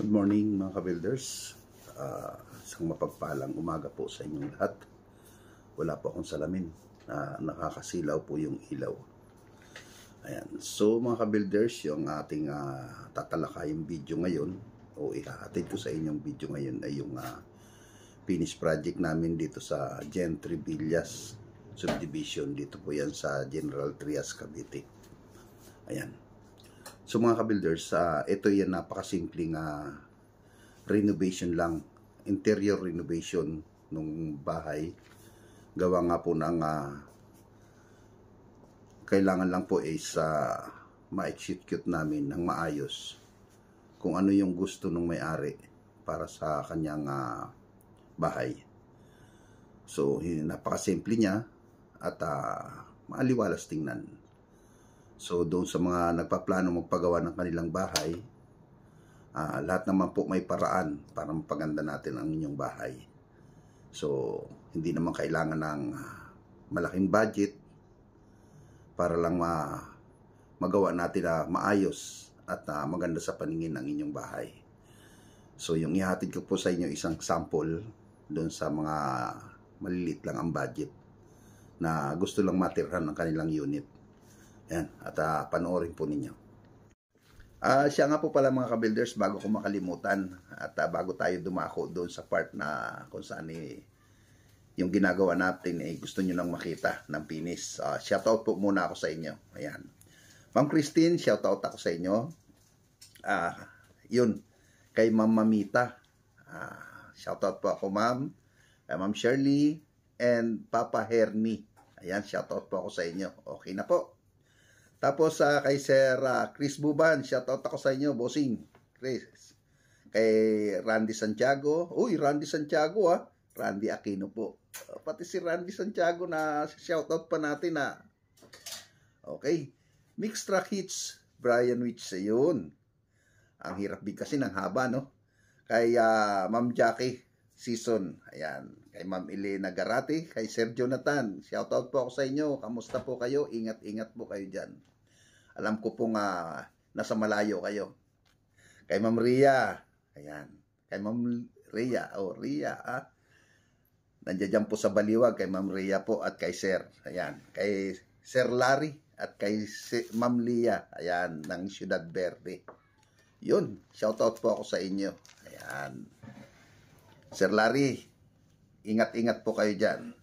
Good morning mga ka-builders. Isang mapagpalang umaga po sa inyong lahat. Wala po akong salamin. Nakakasilaw po yung ilaw. Ayan. So mga ka-builders, yung ating tatalakayang video ngayon o ihahatid ko sa inyong video ngayon ay yung finish project namin dito sa Gentry Villas Subdivision. Dito po yan sa General Trias, Cavite. Ayan. So mga ka-builders, ito yan napakasimpleng renovation lang, interior renovation ng bahay. Gawa nga po ng kailangan lang po is ma-execute namin ng maayos kung ano yung gusto ng may-ari para sa kanyang bahay. So napakasimple niya at maaliwalas tingnan. So doon sa mga nagpaplano magpagawa ng kanilang bahay, lahat naman po may paraan para mapaganda natin ang inyong bahay. So hindi naman kailangan ng malaking budget para lang magawa natin na maayos at maganda sa paningin ng inyong bahay. So yung ihatid ko po sa inyo isang sample doon sa mga maliliit lang ang budget na gusto lang matirhan ng kanilang unit. Yan, at panoorin po ninyo. Siya nga po pala mga ka-builders, bago ko makalimutan at bago tayo dumako doon sa part na kung saan yung ginagawa natin gusto nyo nang makita ng finish. Shoutout po muna ako sa inyo. Ayan. Ma'am Christine, shoutout ako sa inyo. Yun, kay Ma'am Mamita. Shoutout po ako ma'am. Ma'am Shirley and Papa Hermie. Ayan, shoutout po ako sa inyo. Okay na po. Tapos kay Sir Chris Buban, shoutout ako sa inyo, bossing. Chris. Kay Randy Santiago. Uy, Randy Santiago Randy Aquino po. Pati si Randy Santiago na shoutout pa natin Okay. Mixed Track Hits, Brian Witch, yun. Ang hirap bigkasin, ang haba, no? Kay Ma'am Jackie Season. Ayan. Kay Ma'am Elena Garati, kay Sir Jonathan. Shoutout po ako sa inyo. Kamusta po kayo? Ingat-ingat po kayo dyan. Alam ko pong nasa malayo kayo. Kay Ma'am Ria. Ayan. Kay Ma'am Ria. Ria nandiyan po sa Baliwag. Kay Ma'am Ria po at kay Sir. Ayan. Kay Sir Larry at kay Ma'am Lia. Ayan. Ng Ciudad Verde. Yun. Shoutout po ako sa inyo. Ayan. Sir Larry, ingat-ingat po kayo dyan.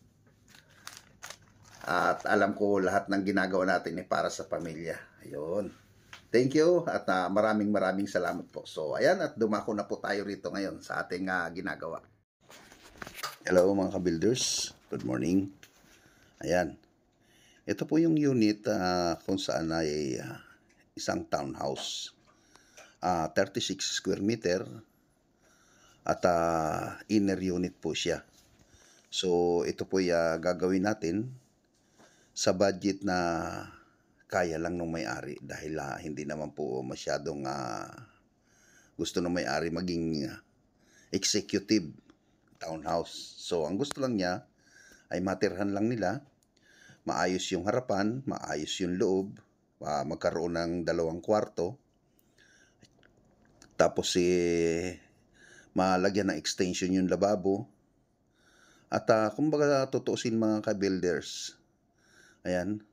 At alam ko lahat ng ginagawa natin para sa pamilya. Ayun. Thank you at maraming salamat po. So ayan, at dumako na po tayo rito ngayon sa ating ginagawa. Hello mga ka-builders. Good morning. Ayan. Ito po yung unit kung saan ay isang townhouse. 36 square meter at inner unit po siya. So ito po gagawin natin sa budget na kaya lang ng may-ari dahil hindi naman po masyadong gusto ng may-ari maging executive townhouse. So ang gusto lang niya ay matirhan lang nila, maayos yung harapan, maayos yung loob, magkaroon ng 2 kwarto, tapos malagyan ng extension yung lababo. At kumbaga tutuusin mga ka-builders, ayan,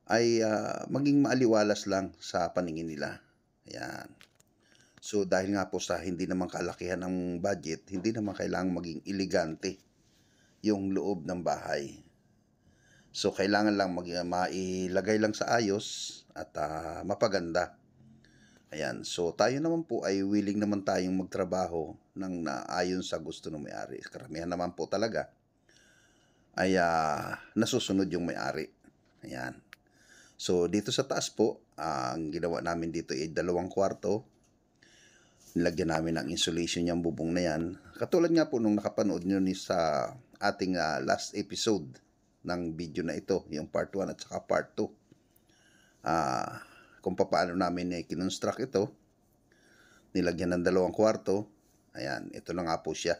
ay maging maaliwalas lang sa paningin nila. Ayan. So dahil nga po sa hindi naman kalakihan ng budget, hindi naman kailangang maging elegante yung loob ng bahay. So kailangan lang mailagay lang sa ayos at mapaganda. Ayan. So tayo naman po ay willing naman tayong magtrabaho ng ayon sa gusto ng may-ari. Karamihan naman po talaga ay nasusunod yung may-ari. Ayan. So dito sa taas po, ang ginawa namin dito ay 2 kwarto. Nilagyan namin ng insulation yung bubong na yan. Katulad nga po nung nakapanood nyo sa ating last episode ng video na ito, yung part 1 at saka part 2. Kung paano namin kinonstruct ito. Nilagyan ng 2 kwarto. Ayan, ito na nga po siya.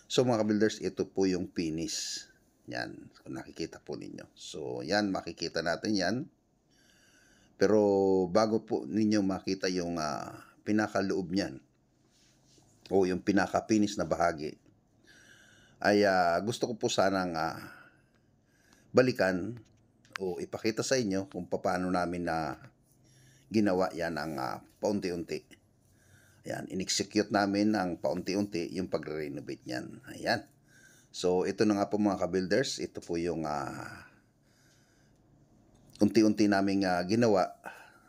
So mga ka-builders, ito po yung finish. Yan, kung nakikita po ninyo. So yan, makikita natin yan. Pero bago po ninyo makita yung pinakaloob niyan, o yung pinaka-finish na bahagi ay gusto ko po sanang balikan o ipakita sa inyo kung paano namin na ginawa yan ang paunti-unti. Ayan, in-execute namin ang paunti-unti yung pagre-renovate niyan. Ayan. So, ito na nga po mga ka-builders. Ito po yung unti-unti naming ginawa.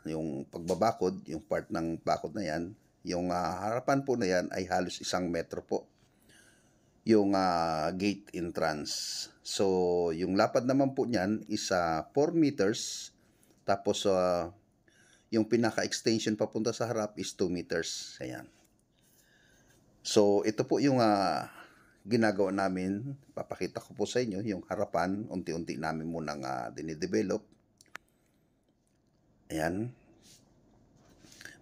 Yung pagbabakod, yung part ng bakod na yan. Yung harapan po na yan ay halos 1 metro po. Yung gate entrance. So, yung lapad naman po niyan is 4 meters. Tapos, yung pinaka-extension papunta sa harap is 2 meters. Ayan. So, ito po yung ginagawa namin. Papakita ko po sa inyo yung harapan. Unti-unti namin munang dinidevelop. Ayan.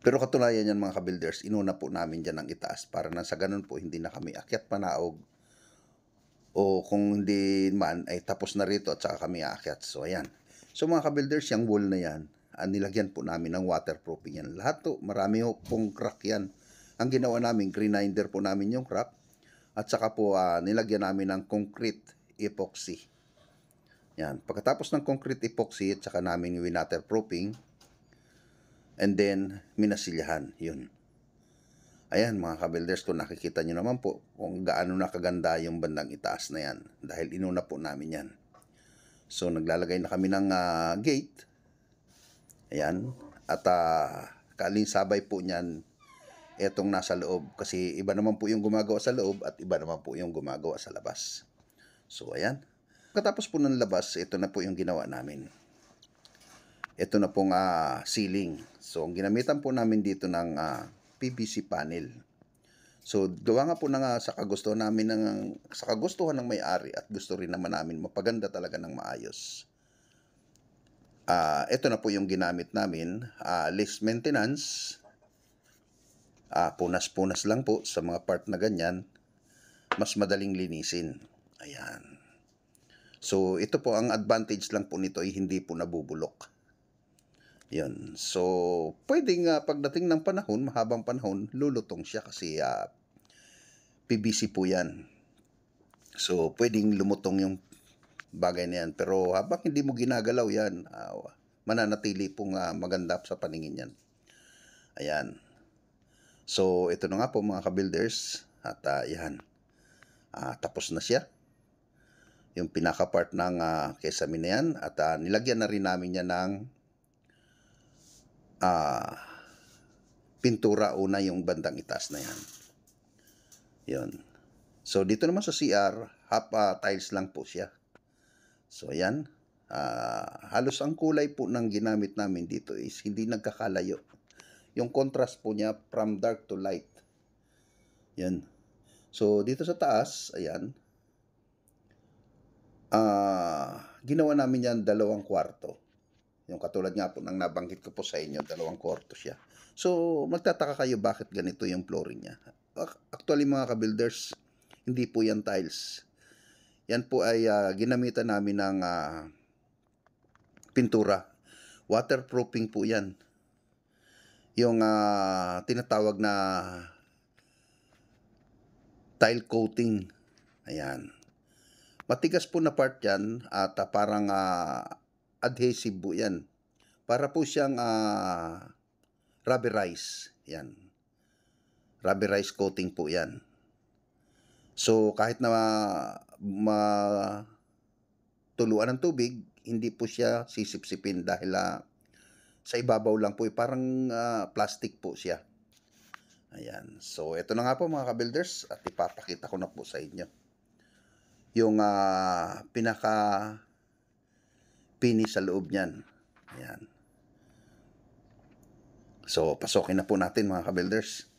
Pero katunayan yan mga ka-builders, inuna po namin dyan ang itaas para na sa ganun po hindi na kami akyat panaog. O kung hindi man ay tapos na rito at saka kami aakyat. So, ayan. So, mga ka-builders, yung wall na yan, nilagyan po namin ng waterproofing yan. Lahat to, marami pong crack yan. Ang ginawa namin, grinder po namin yung crack. At saka po, nilagyan namin ng concrete epoxy. Yan. Pagkatapos ng concrete epoxy, at saka namin yung waterproofing, and then, minasilyahan. Yun. Ayan, mga ka-builders, kung nakikita nyo naman po, kung gaano nakaganda yung bandang itaas na yan. Dahil inuna po namin yan. So, naglalagay na kami ng gate. Ayan. At kalinsabay po niyan etong nasa loob. Kasi iba naman po yung gumagawa sa loob at iba naman po yung gumagawa sa labas. So, ayan. Katapos po ng labas, ito na po yung ginawa namin. Ito na pong ceiling. So, ang ginamitan po namin dito ng PVC panel. So, gawa nga po na sa kagustuhan namin sa kagustuhan ng may-ari at gusto rin naman namin mapaganda talaga ng maayos. Ito na po yung ginamit namin. Less maintenance. Punas-punas lang po sa mga part na ganyan. Mas madaling linisin. Ayan. So, ito po ang advantage lang po nito ay hindi po nabubulok. Yan. So, pwedeng pagdating ng panahon, mahabang panahon, lulutong siya kasi PVC po yan. So, pwedeng lumutong yung bagay na yan. Pero habang hindi mo ginagalaw yan, mananatili pong maganda sa paningin yan. Ayan. So, ito na nga po mga ka-builders. At yan. Tapos na siya. Yung pinaka-part ng kesame na yan. At nilagyan na rin namin yan ng pintura una yung bandang itaas na yan. Yun. So, dito naman sa CR, half tiles lang po siya. So, ayan. Halos ang kulay po ng ginamit namin dito is hindi nagkakalayo. Yung contrast po niya from dark to light. Yan. So, dito sa taas, ayan. Ginawa namin yan 2 kwarto. Yung katulad nga po ng nabanggit ko po sa inyo, 2 kwarto siya. So, magtataka kayo bakit ganito yung flooring niya. Actually mga ka-builders, hindi po yan tiles. Yan po ay ginamitan namin ng pintura. Waterproofing po yan. Yung tinatawag na tile coating. Ayan. Matigas po na part yan at parang adhesive po yan. Para po siyang rubberize. Yan. Rubberize coating po yan. So, kahit na matuluan ng tubig, hindi po siya sisipsipin dahil sa ibabaw lang po. Parang plastic po siya. Ayan. So, ito na nga po mga ka-builders at ipapakita ko na po sa inyo. Yung pinaka-finish sa loob niyan. Ayan. So, pasokin na po natin mga ka-builders.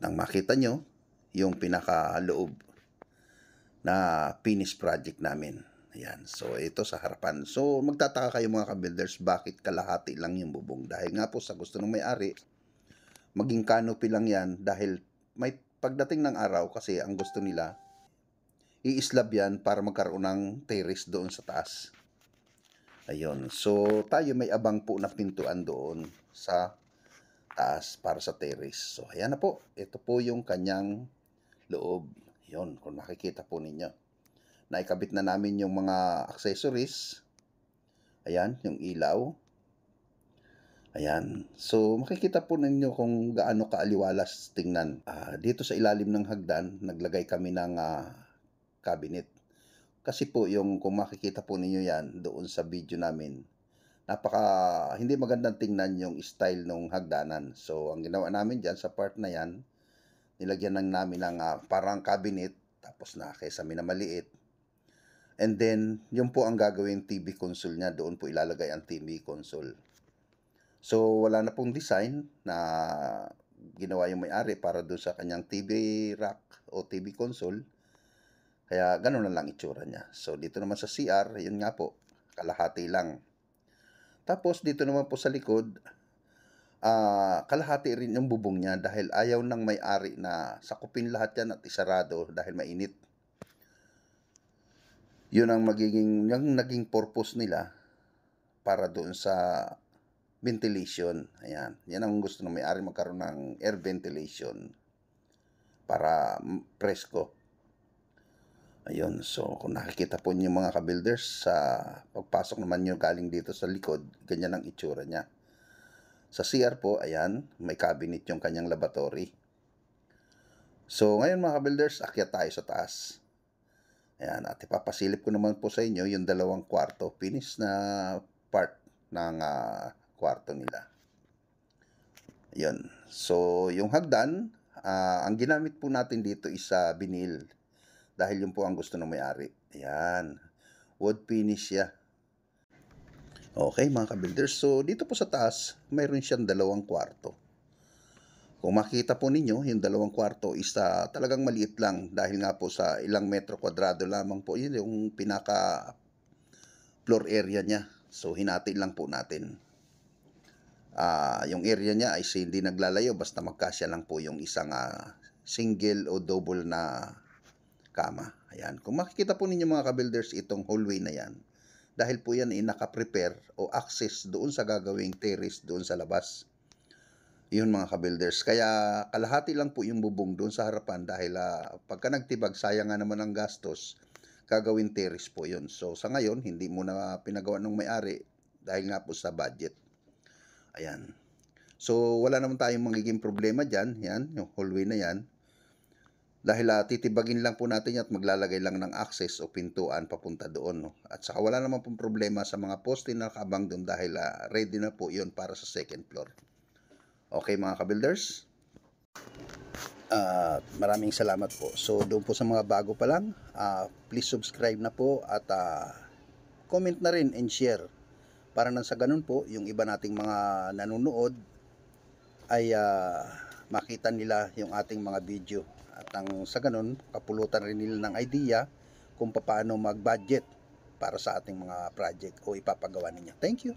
Nang makita nyo, yung pinaka-loob na finish project namin. Ayan. So, ito sa harapan. So, magtataka kayo mga ka-builders, bakit kalahati lang yung bubong? Dahil nga po sa gusto ng may-ari, maging canopy lang yan dahil may pagdating ng araw kasi ang gusto nila, i-slab yan para magkaroon ng terrace doon sa taas. Ayun. So, tayo may abang po na pintuan doon sa taas para sa terrace. So, ayan na po. Ito po yung kanyang loob. Yun, kung makikita po ninyo. Naikabit na namin yung mga accessories. Ayan, yung ilaw. Ayan. So, makikita po ninyo kung gaano kaaliwalas tingnan. Dito sa ilalim ng hagdan, naglagay kami ng cabinet. Kasi po yung kung makikita po ninyo yan doon sa video namin, hindi magandang tingnan yung style ng hagdanan. So, ang ginawa namin dyan sa part na yan, nilagyan lang namin ng parang cabinet, tapos na kaysa minamaliit. And then, yun po ang gagawin TV console niya. Doon po ilalagay ang TV console. So, wala na pong design na ginawa yung may-ari para doon sa kanyang TV rack o TV console. Kaya, ganun na lang itsura niya. So, dito naman sa CR, yun nga po, kalahati lang. Tapos, dito naman po sa likod, kalahati rin yung bubong niya dahil ayaw ng may-ari na sakupin lahat yan at isarado dahil mainit. Yun ang naging purpose nila para doon sa ventilation. Ayan. Yan ang gusto ng may-ari, magkaroon ng air ventilation para presko. Ayun. So, kung nakikita po niyo mga ka-builders, sa pagpasok naman niyo galing dito sa likod, ganyan ang itsura niya. Sa CR po, ayan, may cabinet yung kanyang laboratory. So, ngayon mga ka-builders, akyat tayo sa taas. Ayan, at ipapasilip ko naman po sa inyo yung 2 kwarto, finish na part ng kwarto nila. Ayun. So, yung hagdan, ang ginamit po natin dito is vinyl. Dahil yun po ang gusto ng may-ari. Ayan. Wood finish siya. Okay mga ka-builders. So, dito po sa taas, mayroon siyang 2 kwarto. Kung makita po ninyo, yung 2 kwarto is talagang maliit lang. Dahil nga po sa ilang metro kwadrado lamang po. Yun yung pinaka floor area niya. So, hinati lang po natin. Yung area niya ay hindi naglalayo. Basta magkasya lang po yung isang single o double na kama. Ayan. Kung makikita po ninyo mga ka-builders, itong hallway na yan, dahil po yan ay naka-prepare o access doon sa gagawing terrace doon sa labas. Yun mga ka-builders. Kaya kalahati lang po yung bubong doon sa harapan dahil pagka nagtibag, sayang nga naman ang gastos, gagawin terrace po yun. So sa ngayon, hindi muna pinagawa ng may-ari dahil nga po sa budget. Ayan. So wala naman tayong magiging problema dyan. Yan, yung hallway na yan. Dahil titibagin lang po natin at maglalagay lang ng access o pintuan papunta doon. No? At saka wala naman pong problema sa mga poste na nakabang doon dahil ready na po yun para sa second floor. Okay mga ka-builders? Maraming salamat po. So doon po sa mga bago pa lang, please subscribe na po at comment na rin and share. Para nang sa ganun po, yung iba nating mga nanonood ay makita nila yung ating mga video. At sa ganun, kapulutan rin nila ng idea kung paano mag-budget para sa ating mga project o ipapagawa ninyo. Thank you!